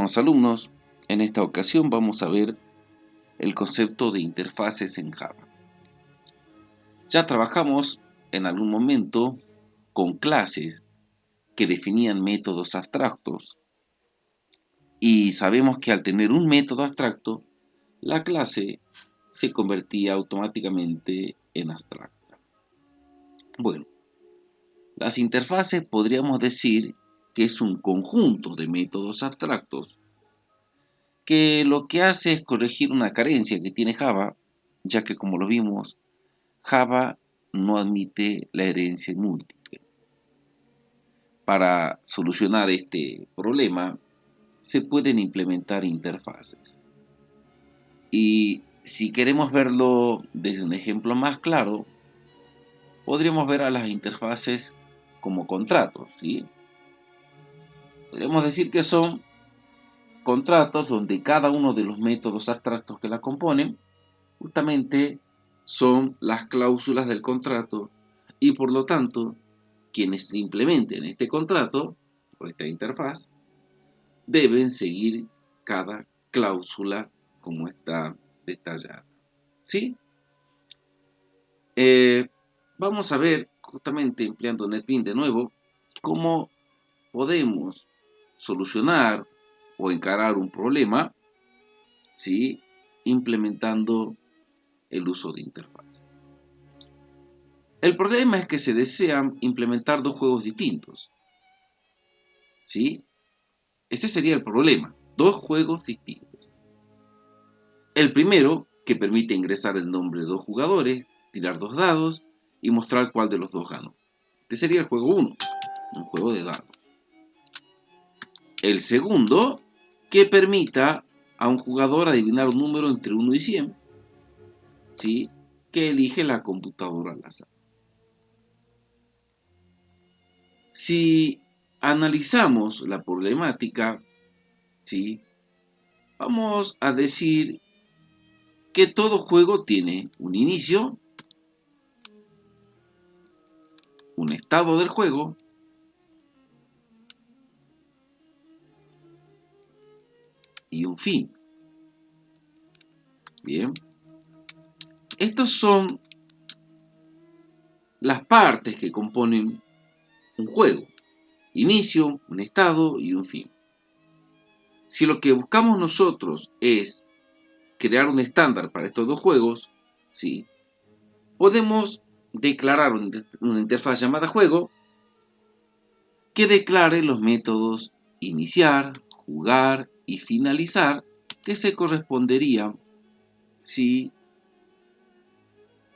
Estimados alumnos, en esta ocasión vamos a ver el concepto de interfaces en Java. Ya trabajamos en algún momento con clases que definían métodos abstractos y sabemos que al tener un método abstracto, la clase se convertía automáticamente en abstracta. Bueno, las interfaces podríamos decir que es un conjunto de métodos abstractos que lo que hace es corregir una carencia que tiene Java, ya que como lo vimos, Java no admite la herencia múltiple. Para solucionar este problema, se pueden implementar interfaces. Y si queremos verlo desde un ejemplo más claro, podríamos ver a las interfaces como contratos, ¿sí? Podríamos decir que son contratos donde cada uno de los métodos abstractos que la componen justamente son las cláusulas del contrato y por lo tanto quienes implementen este contrato o esta interfaz deben seguir cada cláusula como está detallada. ¿Sí? Vamos a ver, justamente empleando NetBeans de nuevo, cómo podemos solucionar o encarar un problema, ¿sí?, implementando el uso de interfaces. El problema es que se desean implementar dos juegos distintos, ¿sí? Ese sería el problema, dos juegos distintos. El primero, que permite ingresar el nombre de dos jugadores, tirar dos dados y mostrar cuál de los dos ganó. Este sería el juego 1, un juego de dados. El segundo, que permita a un jugador adivinar un número entre 1 y 100, ¿sí?, que elige la computadora al azar. Si analizamos la problemática, ¿sí?, vamos a decir que todo juego tiene un inicio, un estado del juego y un fin. Bien. Estas son las partes que componen un juego. Inicio, un estado y un fin. Si lo que buscamos nosotros es crear un estándar para estos dos juegos, ¿sí?, podemos declarar una interfaz llamada juego que declare los métodos iniciar, jugar y finalizar que se corresponderían, ¿sí?,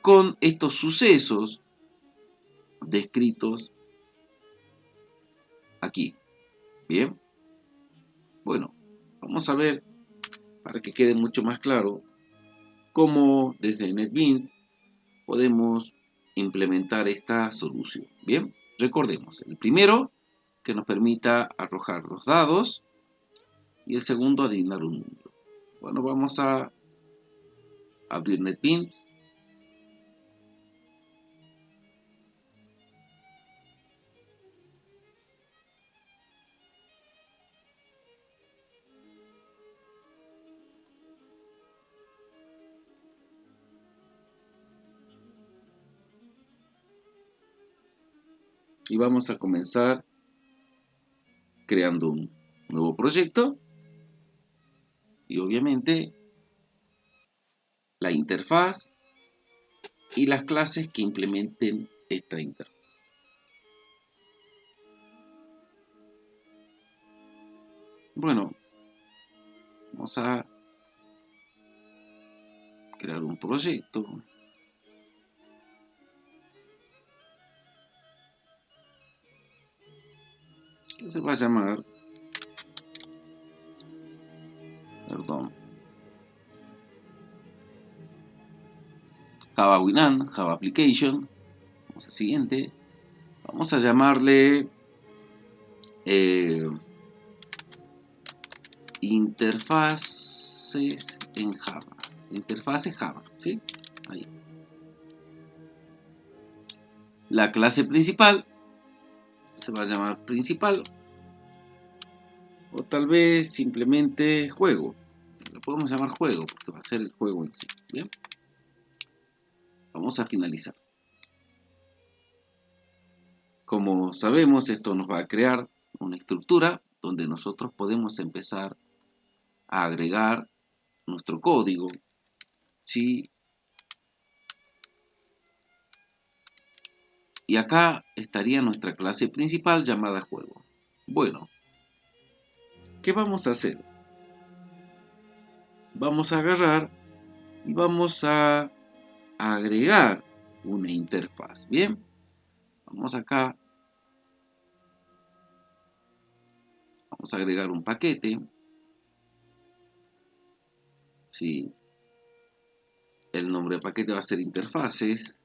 con estos sucesos descritos aquí. Bien. Bueno, vamos a ver, para que quede mucho más claro, cómo desde NetBeans podemos implementar esta solución. Bien, recordemos, el primero, que nos permita arrojar los dados, y el segundo, adivinar un número. Bueno, vamos a abrir NetBeans. Y vamos a comenzar creando un nuevo proyecto. Y obviamente la interfaz y las clases que implementen esta interfaz. Bueno, vamos a crear un proyecto. Que se va a llamar, Java Winamp, Java Application. Vamos al siguiente. Vamos a llamarle interfaces en Java. Interfaces Java, ¿sí? Ahí. La clase principal se va a llamar principal. o tal vez simplemente juego. Lo podemos llamar juego porque va a ser el juego en sí. Bien, vamos a finalizar. Como sabemos, esto nos va a crear una estructura donde nosotros podemos empezar a agregar nuestro código, ¿sí? Y acá estaría nuestra clase principal llamada juego. Bueno, ¿qué vamos a hacer? Vamos a agarrar y vamos a agregar una interfaz. Bien, vamos acá. Vamos a agregar un paquete. Sí. El nombre del paquete va a ser interfaces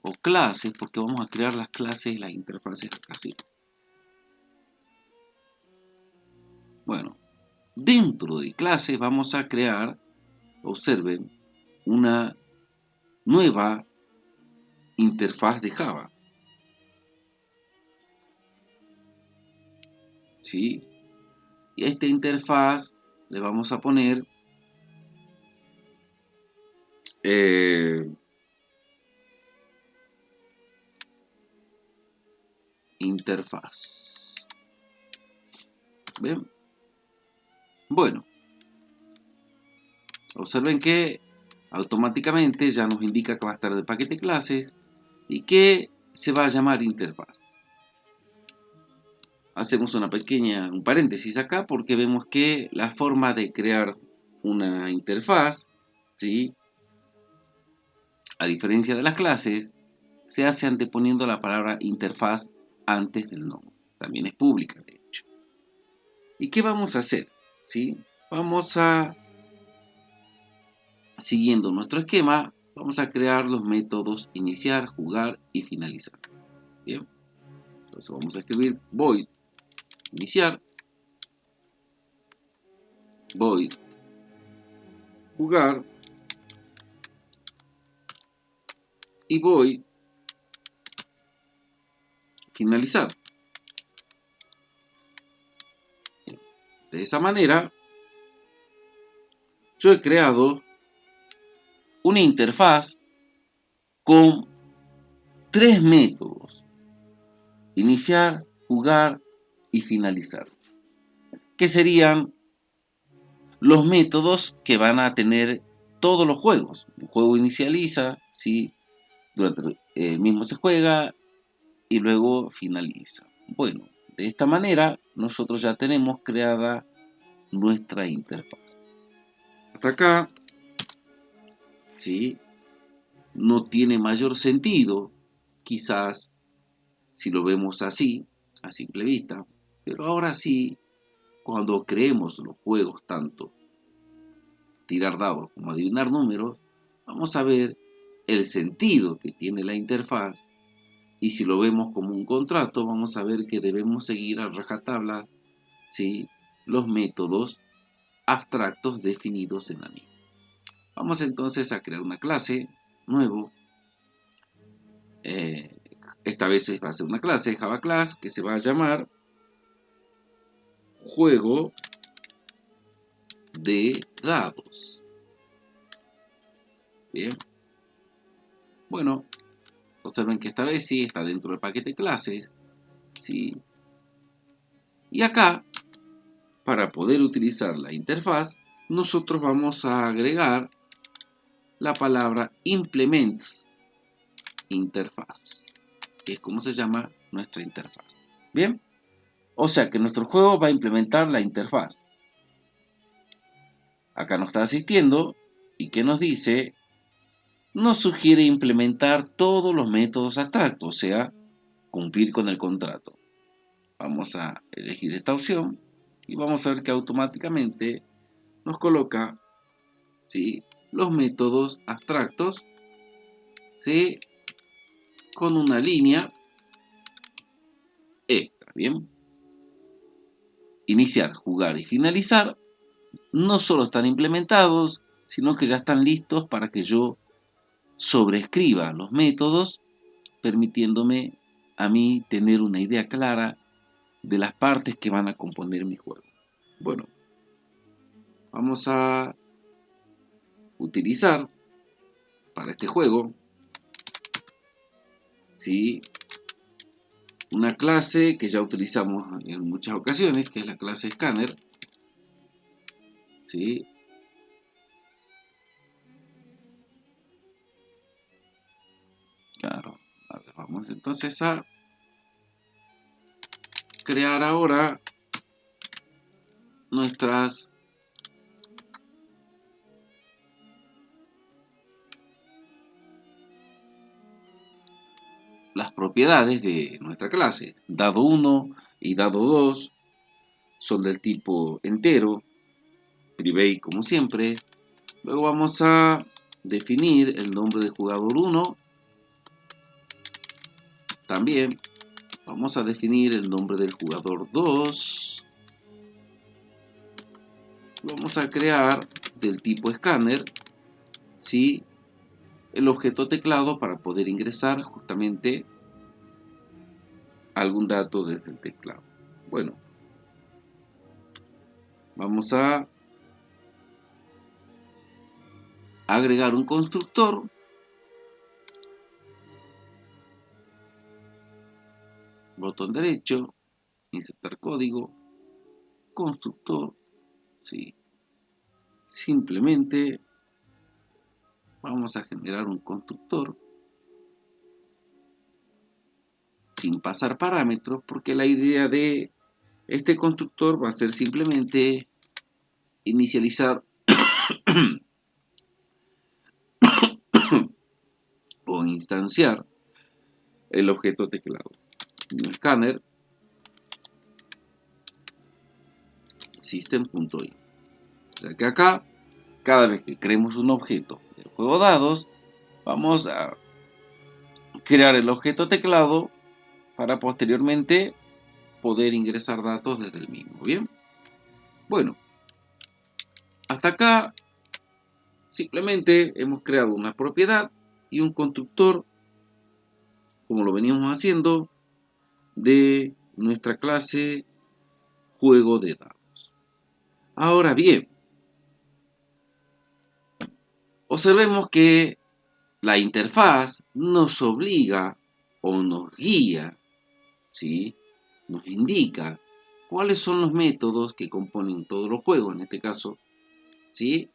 o clases, porque vamos a crear las clases y las interfaces acá. Sí. Bueno, dentro de clases vamos a crear, observen, una nueva interfaz de Java. ¿Sí? Y a esta interfaz le vamos a poner interfaz. ¿Ven? Bueno, observen que automáticamente ya nos indica que va a estar el paquete clases y que se va a llamar interfaz. Hacemos un paréntesis acá porque vemos que la forma de crear una interfaz, ¿sí?, a diferencia de las clases, se hace anteponiendo la palabra interfaz antes del nombre. También es pública, de hecho. ¿Y qué vamos a hacer? ¿Sí? Vamos a, siguiendo nuestro esquema, vamos a crear los métodos iniciar, jugar y finalizar. Bien. Entonces vamos a escribir void iniciar, void jugar y void finalizar. De esa manera, yo he creado una interfaz con 3 métodos: iniciar, jugar y finalizar, que serían los métodos que van a tener todos los juegos. Un juego inicializa, ¿sí?, durante el mismo se juega y luego finaliza. Bueno, de esta manera nosotros ya tenemos creada nuestra interfaz. Hasta acá, ¿sí?, no tiene mayor sentido, quizás, si lo vemos así, a simple vista, pero ahora sí, cuando creemos los juegos, tanto tirar dados como adivinar números, vamos a ver el sentido que tiene la interfaz, y si lo vemos como un contrato, vamos a ver que debemos seguir a rajatablas, ¿sí?, los métodos abstractos definidos en la misma. Vamos entonces a crear una clase nuevo. Esta vez va a ser una clase Java Class que se va a llamar juego de dados. Bien. Bueno, observen que esta vez sí está dentro del paquete clases, ¿sí? Y acá, para poder utilizar la interfaz, nosotros vamos a agregar la palabra implements interfaz, que es como se llama nuestra interfaz. Bien, o sea que nuestro juego va a implementar la interfaz. Acá nos está asistiendo y que nos dice, nos sugiere implementar todos los métodos abstractos, o sea, cumplir con el contrato. Vamos a elegir esta opción y vamos a ver que automáticamente nos coloca, ¿sí?, los métodos abstractos, ¿sí?, con una línea extra. Bien, iniciar, jugar y finalizar no solo están implementados, sino que ya están listos para que yo sobreescriba los métodos, permitiéndome a mí tener una idea clara de las partes que van a componer mi juego. Bueno, vamos a utilizar para este juego, ¿sí?, una clase que ya utilizamos en muchas ocasiones, que es la clase Scanner, ¿sí? Claro, a ver, vamos entonces a crear ahora las propiedades de nuestra clase. Dado 1 y dado 2 son del tipo entero, private como siempre. Luego vamos a definir el nombre de jugador 1. También vamos a definir el nombre del jugador 2. Vamos a crear del tipo escáner, ¿sí?, el objeto teclado para poder ingresar justamente algún dato desde el teclado. Bueno, vamos a agregar un constructor. Botón derecho, insertar código, constructor, ¿sí? Simplemente vamos a generar un constructor sin pasar parámetros, porque la idea de este constructor va a ser simplemente inicializar o instanciar el objeto teclado. Un escáner system.in. O sea que acá, cada vez que creemos un objeto del juego dados, vamos a crear el objeto teclado para posteriormente poder ingresar datos desde el mismo. Bien, bueno, hasta acá simplemente hemos creado una propiedad y un constructor, como lo veníamos haciendo, de nuestra clase juego de dados. Ahora bien, observemos que la interfaz nos obliga o nos guía, ¿sí?, nos indica cuáles son los métodos que componen todos los juegos, en este caso, ¿sí?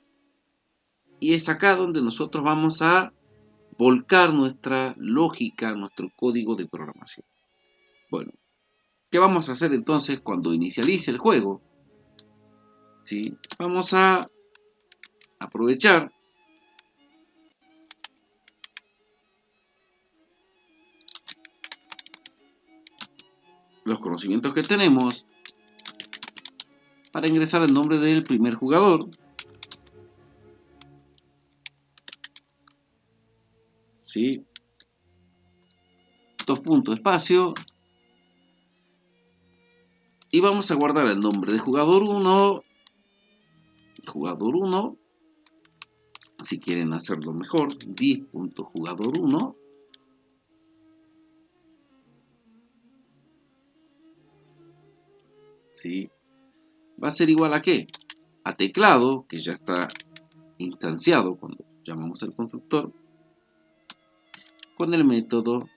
Y es acá donde nosotros vamos a volcar nuestra lógica, nuestro código de programación. Bueno, ¿qué vamos a hacer entonces cuando inicialice el juego? ¿Sí? Vamos a aprovechar los conocimientos que tenemos para ingresar el nombre del primer jugador, ¿sí? Dos puntos, espacio, y vamos a guardar el nombre de jugador 1, si quieren hacerlo mejor, div.jugador1, ¿sí? Va a ser igual a ¿qué? A teclado, que ya está instanciado cuando llamamos al constructor, con el método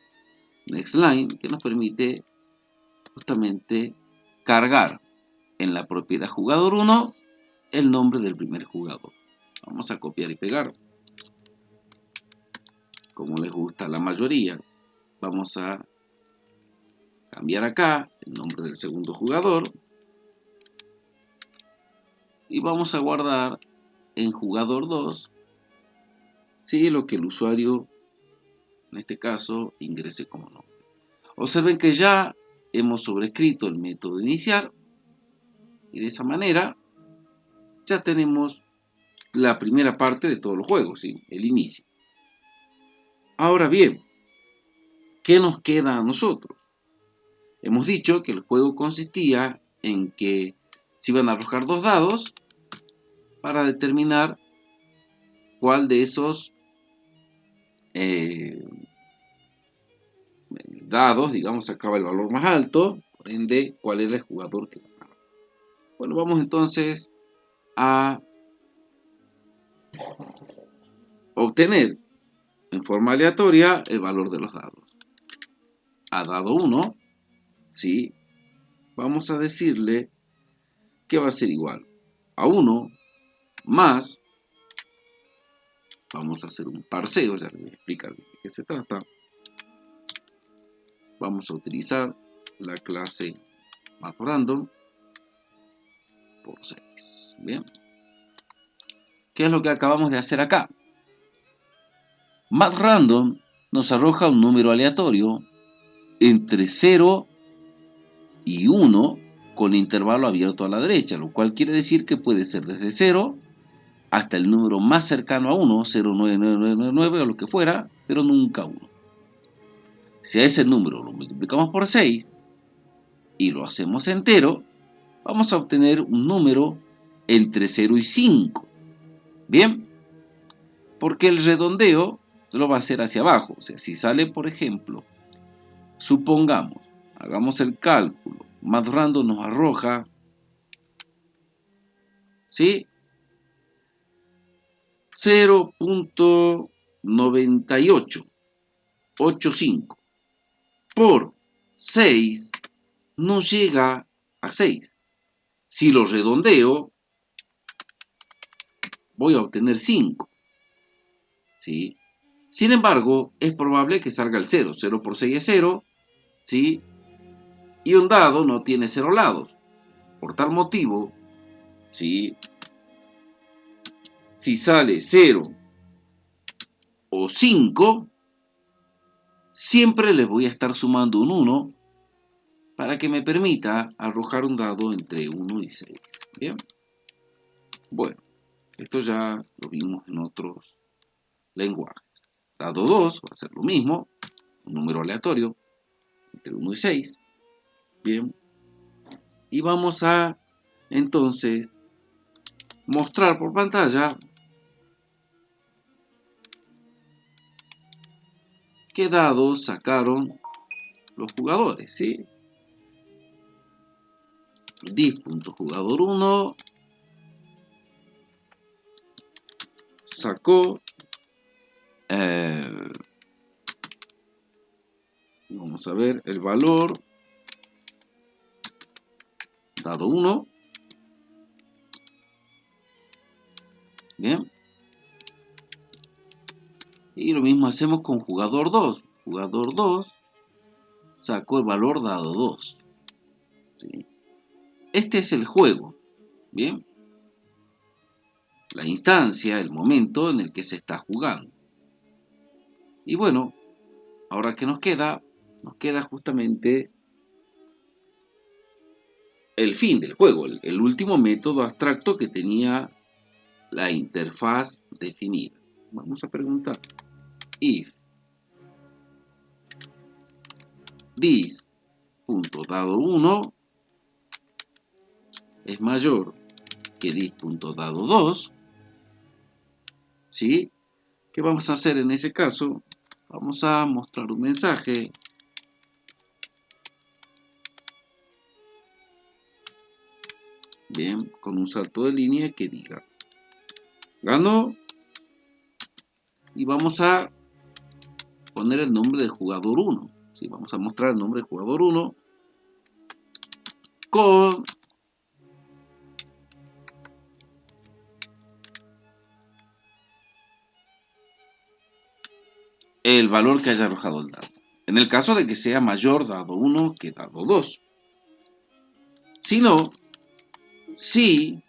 nextLine, que nos permite justamente cargar en la propiedad jugador 1 el nombre del primer jugador. Vamos a copiar y pegar, como les gusta a la mayoría. Vamos a cambiar acá el nombre del segundo jugador y vamos a guardar en jugador 2, ¿sí?, lo que el usuario, en este caso, ingrese como nombre. Observen que ya hemos sobrescrito el método iniciar y de esa manera ya tenemos la primera parte de todos los juegos, ¿sí?, el inicio. Ahora bien, ¿qué nos queda a nosotros? Hemos dicho que el juego consistía en que se iban a arrojar dos dados para determinar cuál de esos dados, digamos, sacaba el valor más alto, Por ende, ¿cuál era el jugador que ganaba? Bueno, vamos entonces a obtener en forma aleatoria el valor de los dados. A dado 1, ¿sí? Vamos a decirle que va a ser igual a 1 más, vamos a hacer un parseo, ya les voy a explicar de qué se trata. Vamos a utilizar la clase MathRandom por 6. Bien. ¿Qué es lo que acabamos de hacer acá? MathRandom nos arroja un número aleatorio entre 0 y 1 con intervalo abierto a la derecha, lo cual quiere decir que puede ser desde 0 hasta el número más cercano a 1, 0,99999 o lo que fuera, pero nunca 1. Si a ese número lo multiplicamos por 6 y lo hacemos entero, vamos a obtener un número entre 0 y 5. Bien, porque el redondeo lo va a hacer hacia abajo. O sea, si sale, por ejemplo, supongamos, hagamos el cálculo, MathRandom nos arroja, ¿sí? 0,9885 por 6 no llega a 6. Si lo redondeo, voy a obtener 5. ¿Sí? Sin embargo, es probable que salga el 0. 0 por 6 es 0. ¿Sí? Y un dado no tiene 0 lados. Por tal motivo, ¿sí? Si sale 0 o 5, siempre les voy a estar sumando un 1 para que me permita arrojar un dado entre 1 y 6. Bien. Bueno, esto ya lo vimos en otros lenguajes. Dado 2 va a ser lo mismo, un número aleatorio entre 1 y 6. Bien. Y vamos a entonces mostrar por pantalla qué dados sacaron los jugadores, ¿sí? Dis.jugador1 sacó vamos a ver el valor dado 1. Bien. Y lo mismo hacemos con jugador 2. Jugador 2 sacó el valor dado 2. ¿Sí? Este es el juego. Bien. La instancia, el momento en el que se está jugando. Y bueno, ahora que nos queda justamente el fin del juego, el último método abstracto que tenía la interfaz definida. Vamos a preguntar, if dis.dado1 es mayor que dis.dado2, ¿sí? ¿Qué vamos a hacer en ese caso? Vamos a mostrar un mensaje. Bien, con un salto de línea que diga ganó. Y vamos a poner el nombre de jugador 1. ¿Sí? Vamos a mostrar el nombre de jugador 1 con el valor que haya arrojado el dado. En el caso de que sea mayor dado 1 que dado 2. Si no, si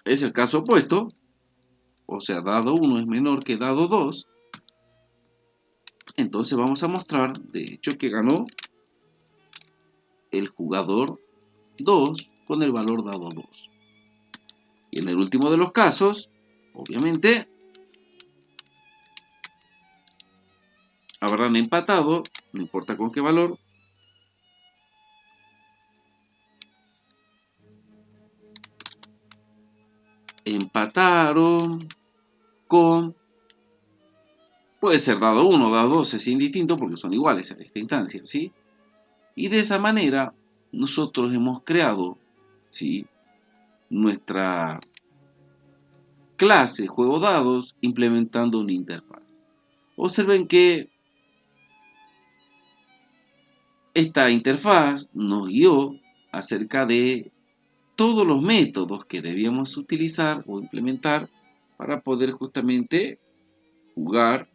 es el caso opuesto, o sea, dado 1 es menor que dado 2, entonces vamos a mostrar, de hecho, que ganó el jugador 2 con el valor dado 2. Y en el último de los casos, obviamente, habrán empatado, no importa con qué valor, empataron con Puede ser dado 1 o dado 2, es indistinto porque son iguales a esta instancia, ¿sí? Y de esa manera nosotros hemos creado, ¿sí?, nuestra clase juego dados implementando una interfaz. Observen que esta interfaz nos guió acerca de todos los métodos que debíamos utilizar o implementar para poder justamente jugar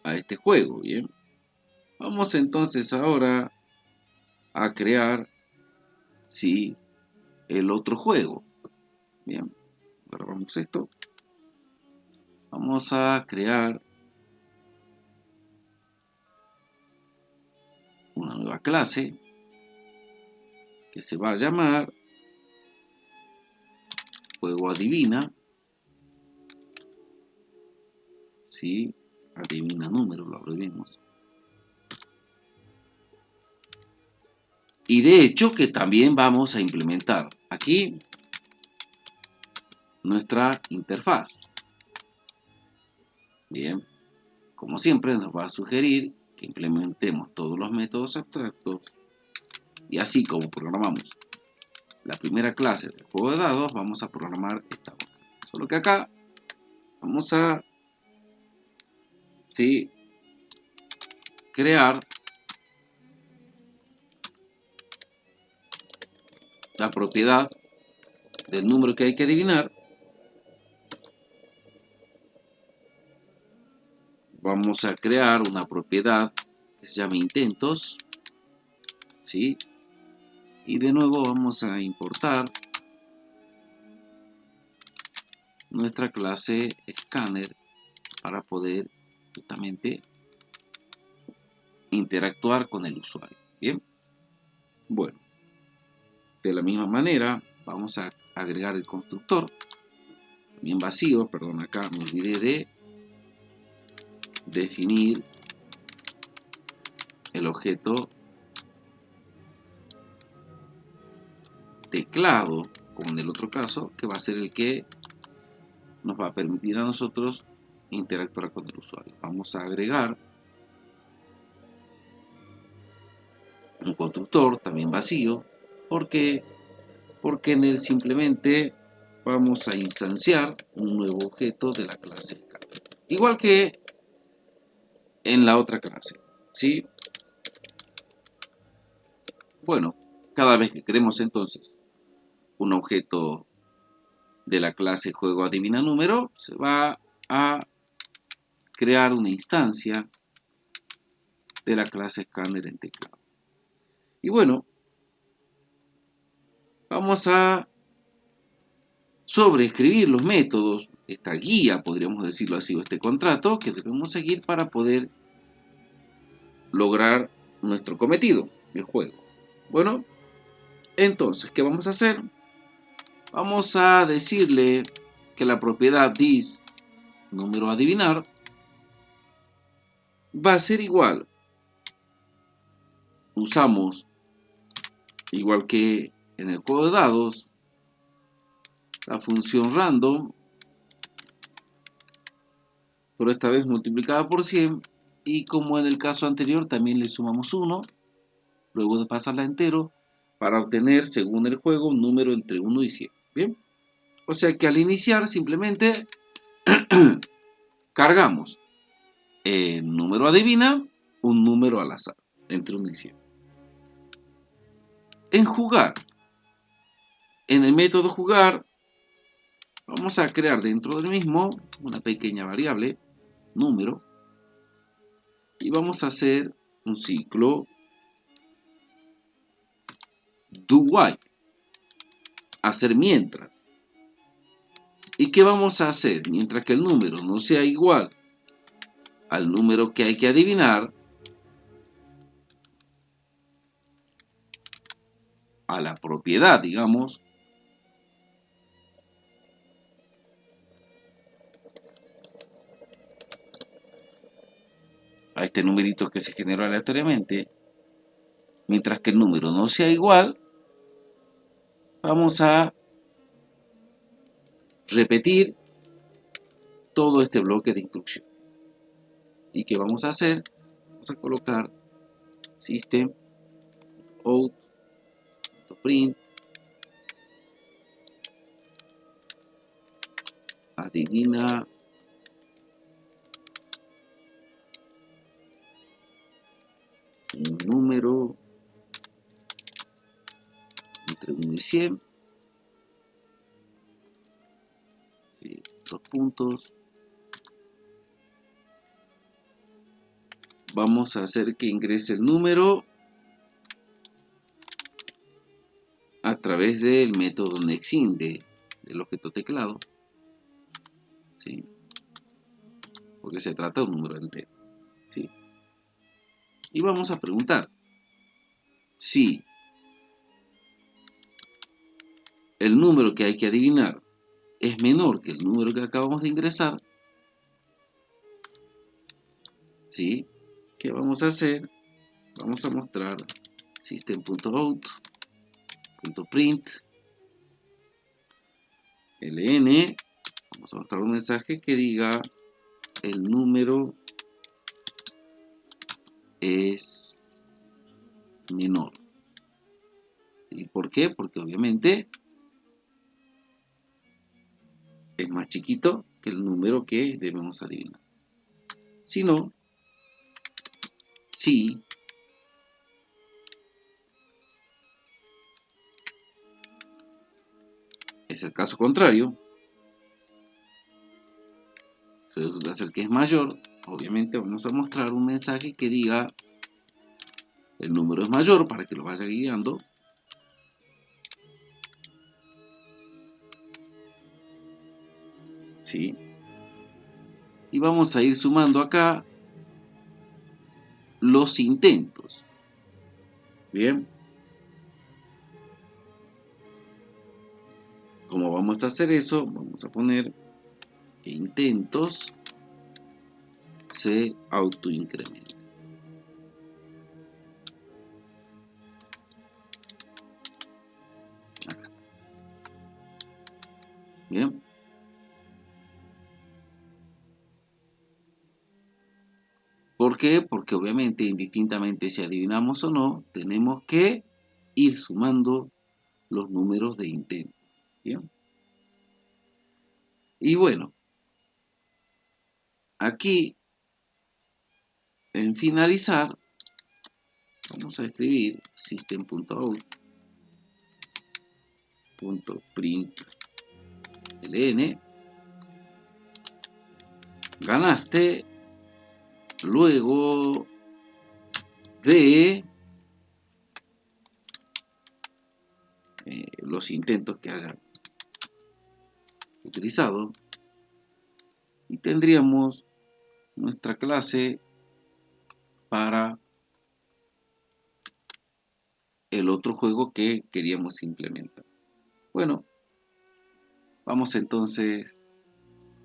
a este juego, ¿bien? Vamos entonces ahora a crear, sí, el otro juego. Bien, grabamos esto. Vamos a crear una nueva clase que se va a llamar juego adivina, ¿sí? Adivina número, lo abreviamos. Y de hecho que también vamos a implementar aquí nuestra interfaz. Bien, como siempre nos va a sugerir que implementemos todos los métodos abstractos y así como programamos la primera clase del juego de dados, vamos a programar esta otra. Solo que acá vamos a, ¿sí?, crear la propiedad del número que hay que adivinar. Vamos a crear una propiedad que se llama intentos, ¿sí? Y de nuevo vamos a importar nuestra clase scanner para poder justamente interactuar con el usuario. Bien, bueno, de la misma manera vamos a agregar el constructor bien vacío. Perdón, acá me olvidé de definir el objeto teclado, como en el otro caso, que va a ser el que nos va a permitir a nosotros interactuar con el usuario. Vamos a agregar un constructor también vacío. ¿Por qué? Porque en él simplemente vamos a instanciar un nuevo objeto de la clase scanner, igual que en la otra clase, ¿sí? Bueno, cada vez que creemos entonces un objeto de la clase juego adivina número, se va a crear una instancia de la clase scanner en teclado. Y bueno, vamos a sobreescribir los métodos, esta guía, podríamos decirlo así, o este contrato que debemos seguir para poder lograr nuestro cometido, el juego. Bueno, entonces, ¿qué vamos a hacer? Vamos a decirle que la propiedad this número a adivinar va a ser igual. Usamos, igual que en el juego de dados, la función random, pero esta vez multiplicada por 100, y como en el caso anterior también le sumamos 1, luego de pasarla a entero, para obtener, según el juego, un número entre 1 y 100. Bien, o sea que al iniciar simplemente cargamos el número adivina, un número al azar, entre 1 y 100. En jugar, en el método jugar, vamos a crear dentro del mismo una pequeña variable, número, y vamos a hacer un ciclo do while, hacer mientras. ¿Y qué vamos a hacer? Mientras que el número no sea igual al número que hay que adivinar, a la propiedad, digamos, a este numerito que se generó aleatoriamente, mientras que el número no sea igual, vamos a repetir todo este bloque de instrucción. ¿Y qué vamos a hacer? Vamos a colocar system.out.print adivina un número entre 1 y 100. Sí, 2 puntos. Vamos a hacer que ingrese el número a través del método nextInt del objeto teclado. ¿Sí? Porque se trata de un número entero. ¿Sí? Y vamos a preguntar si el número que hay que adivinar es menor que el número que acabamos de ingresar. ¿Sí? ¿Qué vamos a hacer? Vamos a mostrar system.out.print ln. Vamos a mostrar un mensaje que diga el número es menor. ¿Sí? ¿Por qué? Porque obviamente es más chiquito que el número que debemos adivinar. Si no, si es el caso contrario, resulta ser que es mayor, obviamente vamos a mostrar un mensaje que diga el número es mayor para que lo vaya guiando. ¿Sí? Y vamos a ir sumando acá los intentos. Bien. ¿Cómo vamos a hacer eso? Vamos a poner que intentos se autoincrementen. Acá. Bien. ¿Por qué? Porque obviamente, indistintamente si adivinamos o no, tenemos que ir sumando los números de intento. ¿Bien? Y bueno, aquí en finalizar, vamos a escribir system.out.println ganaste luego de los intentos que haya utilizado, y tendríamos nuestra clase para el otro juego que queríamos implementar. Bueno, vamos entonces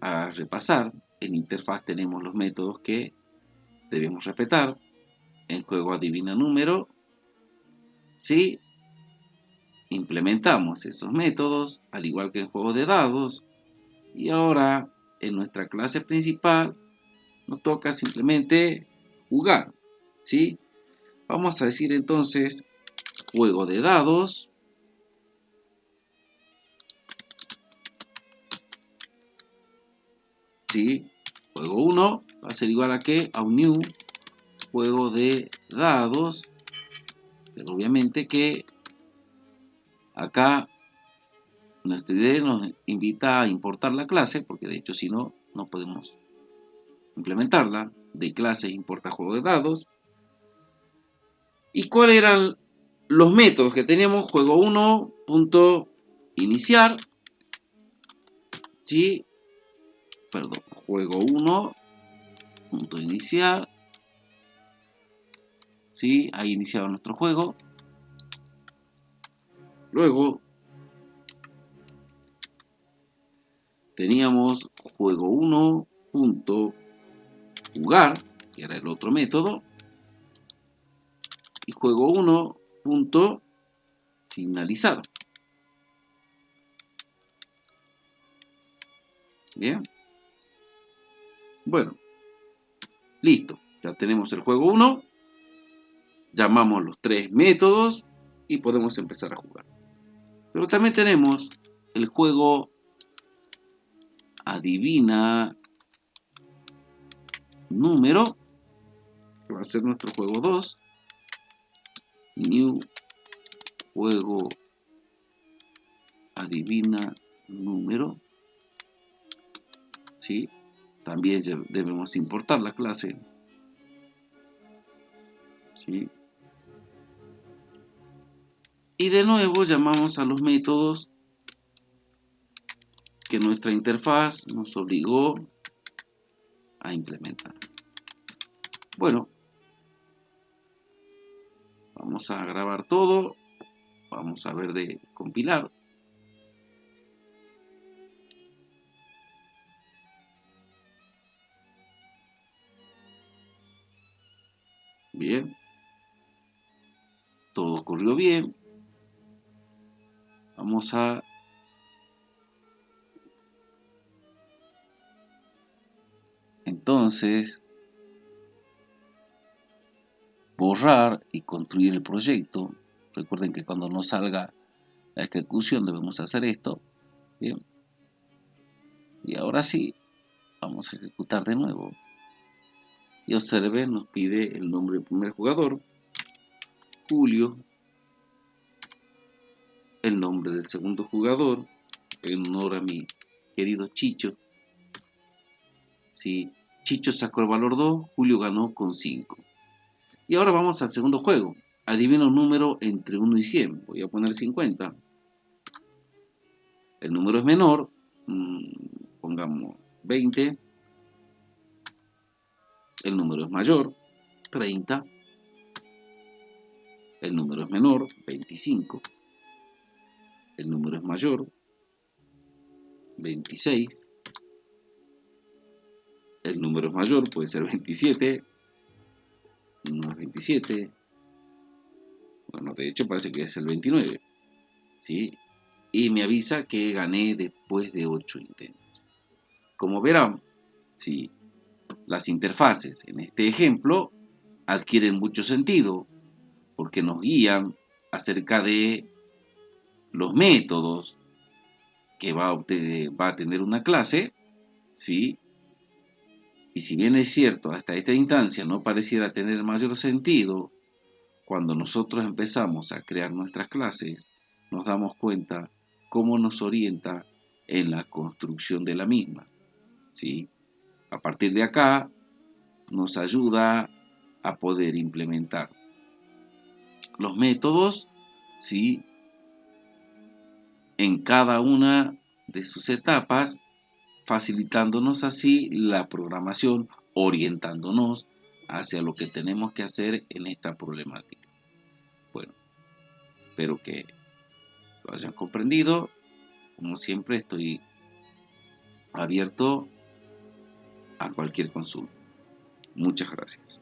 a repasar. En interfaz tenemos los métodos que debemos respetar. En juego adivina número, ¿sí? Implementamos esos métodos, al igual que en juegos de dados. Y ahora, en nuestra clase principal, nos toca simplemente jugar, ¿sí? Vamos a decir entonces juego de dados. ¿Sí? Juego 1 va a ser igual a ¿qué? A un new juego de dados. Pero obviamente que acá nuestra idea nos invita a importar la clase, porque de hecho si no, no podemos implementarla. De clase importa juego de dados. ¿Y cuáles eran los métodos que teníamos? Juego 1, punto iniciar. ¿Sí? Perdón, juego 1, punto iniciar. ¿Sí? Ahí iniciaba nuestro juego. Luego teníamos juego 1, punto jugar, que era el otro método. Y juego 1, punto finalizar. Bien. Bueno, Listo, ya tenemos el juego 1. Llamamos los 3 métodos y podemos empezar a jugar. Pero también tenemos el juego adivina número, que va a ser nuestro juego 2. New juego adivina número. ¿Sí? También debemos importar la clase. ¿Sí? Y de nuevo llamamos a los métodos que nuestra interfaz nos obligó a implementar. Bueno, vamos a grabar todo. Vamos a ver de compilar. Bien. Todo ocurrió bien. Vamos a entonces borrar y construir el proyecto. Recuerden que cuando nos salga la ejecución debemos hacer esto. Bien. Y ahora sí, vamos a ejecutar de nuevo. Y observen, nos pide el nombre del primer jugador, Julio. El nombre del segundo jugador, en honor a mi querido Chicho. Si Chicho sacó el valor 2, Julio ganó con 5. Y ahora vamos al segundo juego. Adivina un número entre 1 y 100. Voy a poner 50. El número es menor. Pongamos 20. El número es mayor. 30. El número es menor. 25. El número es mayor. 26. El número es mayor, puede ser 27. No es 27. Bueno, de hecho parece que es el 29. ¿Sí? Y me avisa que gané después de 8 intentos. Como verán, sí, las interfaces en este ejemplo adquieren mucho sentido porque nos guían acerca de los métodos que va a tener una clase, ¿sí? Y si bien es cierto, hasta esta instancia no pareciera tener mayor sentido, cuando nosotros empezamos a crear nuestras clases, nos damos cuenta cómo nos orienta en la construcción de la misma, ¿sí? A partir de acá, nos ayuda a poder implementar los métodos, ¿sí? En cada una de sus etapas, facilitándonos así la programación, orientándonos hacia lo que tenemos que hacer en esta problemática. Bueno, espero que lo hayan comprendido. Como siempre, estoy abierto a cualquier consulta. Muchas gracias.